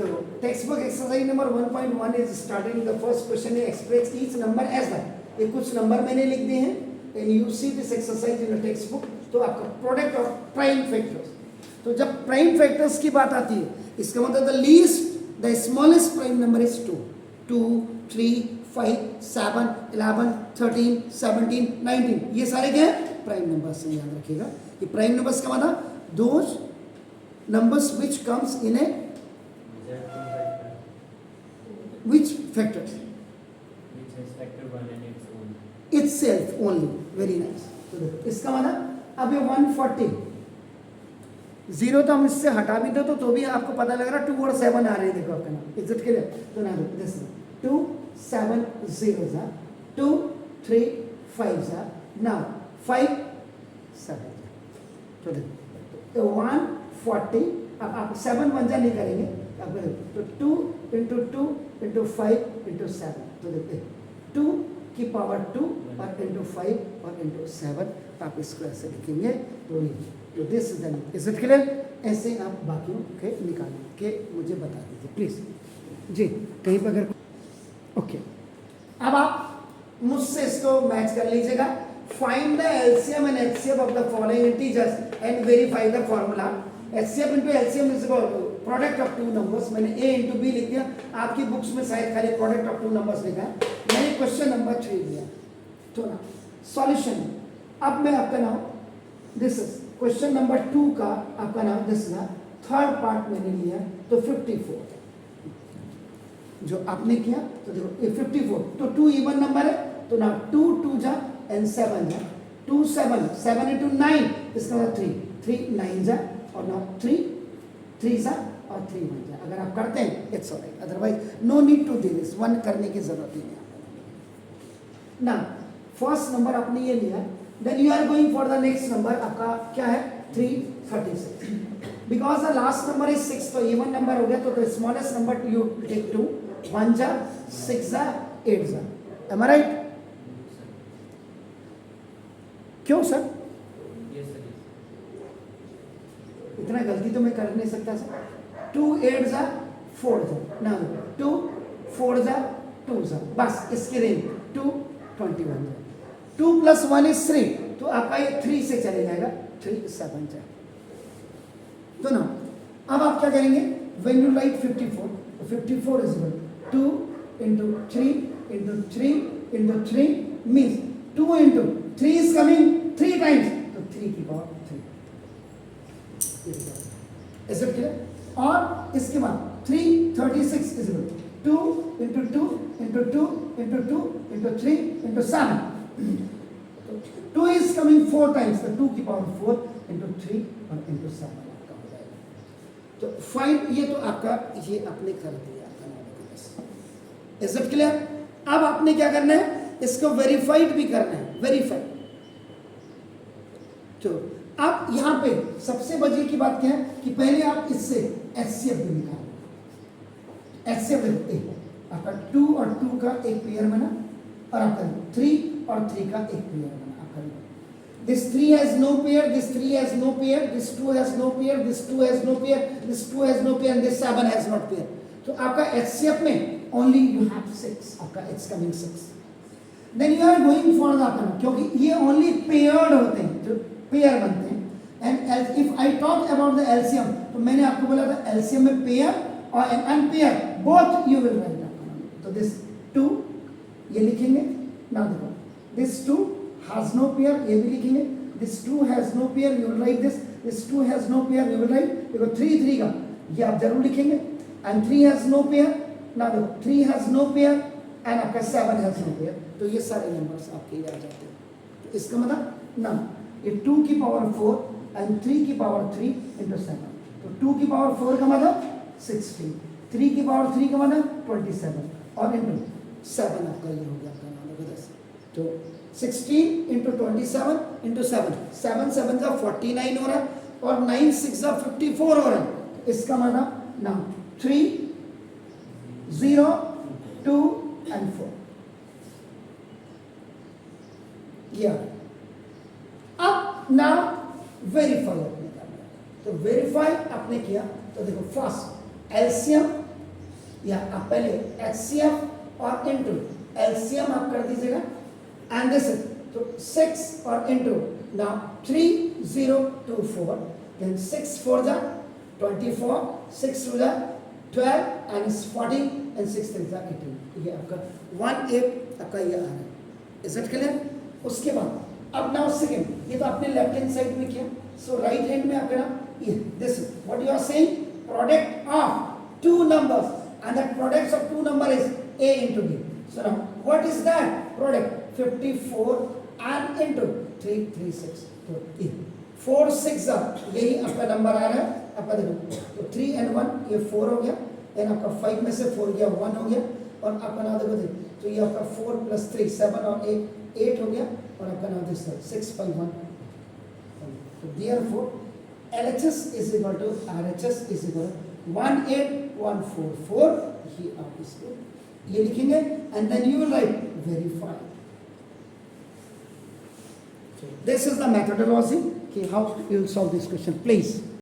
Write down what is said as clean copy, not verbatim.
तो text book exercise number 1.1 is starting the first question है express each number as that. ये कुछ नंबर मैंने लिख दिए हैं and you see this exercise in the text book. तो आपका प्रोडक्ट ऑफ प्राइम फैक्टर्स, तो जब प्राइम फैक्टर्स की बात आती है इसका मतलब the least the smallest prime number is 2, 2, 3, 5, 7, 11, 13, 17, 19, ये सारे क्या है प्राइम नंबर्स हैं। याद रखिएगा ये प्राइम नंबर्स का मतलब those numbers which comes in A which factors which has factor 1 and its own itself only. Very nice. तो देखो इसका मतलब अब ये 140 जीरो तो हम इससे हटा भी दो तो भी आपको पता लग रहा 2 और 7 आ रहे हैं। देखो आपका नाम इज इट क्लियर? तो ना दिस 2 7 0 जा 2 3 5 जा नाउ 5 7 तो देखो 140 अब आप 7 1 जा नहीं करेंगे तो 2 into 2 into 5 into 7 तो देखते हैं 2 की पावर 2 और into 5 और into 7 आप इसको ऐसे लिखेंगे तो this is the is it clear? ऐसे आप बाकियों के निकाल के मुझे बता दीजिए प्लीज जी कहीं पर अगर ओके। अब आप मुझसे इसको मैच कर लीजिएगा। Find the LCM and HCF of the following integers and verify the formula. HCF into LCM is product of two numbers. मैंने ए इंटू बी लिख दिया, आपकी बुक्स में शायद खाली प्रोडक्ट ऑफ टू नंबर्स लिखा है, मैंने क्वेश्चन नंबर 3 दिया। तो ना सॉल्यूशन अब मैं आपका नाम दिस इज क्वेश्चन नंबर 2 का आपका नाम दिस ना थर्ड पार्ट मैंने लिया तो 54 जो आपने किया तो देखो 54 तो 2 इवन नंबर है तो ना 2 2 जा एंड 7 जा 2 7 7 into 9 इसका मतलब 3 3 9 जा और ना 3 3 जा और 3 1 जा। अगर आप करते हैं it's alright, otherwise no need to do this, 1 करने की जरूरत ही नहीं ना। फर्स्ट नंबर आपने ये लिया, then you are going for the next number. आपका क्या है 336 because the last number is 6 तो इवन नंबर हो गया तो स्मॉलेस्ट नंबर यू टेक 2 1 जा 6 जा 8 जा। एम आई राइट? क्यों सर? इतना गलती तो मैं कर नहीं सकता सर। 2 8 जा 4 जा ना 2 4 जा 2 जा बस इसके रेंज 2 21 जा 2 + 1 is 3 तो आपका ये 3 से चले जाएगा 3 7 जा। तो ना अब आप क्या करेंगे when you write 54 54 is equal 2 into 3 into 3 into 3 means 2 into 3 is coming 3 times तो 3 की पावर 3 ऐसे क्लियर? और इसके बाद 336 is equal 2 into 2 into 2 into 2 into 3 into 7 2 is coming 4 times तो 2 की पावर 4 into 3 और into 7 आपका हो जाएगा। तो फाइंड ये तो आपका ये आपने कर दिया। Is it clear? अब आपने क्या करना है इसको वेरीफाइड भी करना है, वेरीफाइड। तो अब यहां पे सबसे बड़ी की बात क्या है कि पहले आप इससे एचसीएफ भी निकालो। एचसीएफ आपका 2 और 2 का एक पेयर बना और आपका 3 और 3 का एक पेयर बना। आपका this 3 has no pair, this 3 has no pair, this 2 has no pair, this 2 has no pair, this 2 has no pair and this 7 has not pair। तो आपका एचसीएफ में only you have 6, आपका it's coming 6। then you are going for the क्योंकि ये only paired होते हैं जो pair बनते हैं। And if I talk about the LCM तो मैंने आपको बोला था एलसीएम में पेयर और unpair both you will write. तो दिस 2 ये लिखेंगे ना, देखो दिस 2 हैज नो पेयर ये भी लिखेंगे, this 2 has no pair you will write this 2 has no pair you will write. देखो 3 3 का ये आप जरूर लिखेंगे एंड 3 हैज नो पेयर ना, देखो 3 हैज नो पेयर एंड आपका 7 हैज नो पेयर। तो ये सारे नंबर्स आपके ये आ जाते हैं। तो इसका मतलब ना ये 2 की पावर 4 एंड 3 की पावर 3 into 7 तो 2 की पावर 4 का मतलब 16, 3 की पावर 3 का मतलब 27 और into 7 आपका ये हो गया आपका नाम। तो 16 into 27 into 7 7 7 का 49 हो रहा है और 9 6 का 54 हो रहा है। इसका मतलब ना 3 0 2 and 4 ये अब नाउ वेरीफाई आपने करना है। तो वेरीफाई आपने किया तो देखो फर्स्ट एलसीएम या आप पहले HCF और इंटू LCM आप कर दीजिएगा एंड दिस इज तो 6 और इंटू नाउ 3024 देन 6 4 जा 24 6 2 जा 12 and 40 and 6 3 जा 18 ये आपका 18 आपका ये आ रहा है इज इट क्लियर उसके बाद अब नाउ सेकंड ये तो आपने लेफ्ट हैंड साइड में किया सो राइट हैंड में आपका ये this what you are saying product of two numbers and the products of two number is a into b so now what is that product 54 and into 336 तो ये 4 6 यही आपका number आ रहा है आपका देखो तो 3 and 1 ये 4 हो गया देन आपका 5 में से 4 गया 1 हो गया और आपका नाम देखो तो ये आपका 4 + 3 7 और 8 हो गया और आपका नाम देखो 6 5 1 तो therefore LHS is equal to RHS is equal to 18144 ही आप इसको ये लिखेंगे and then you will write verify this is the methodology कि how you will solve this question please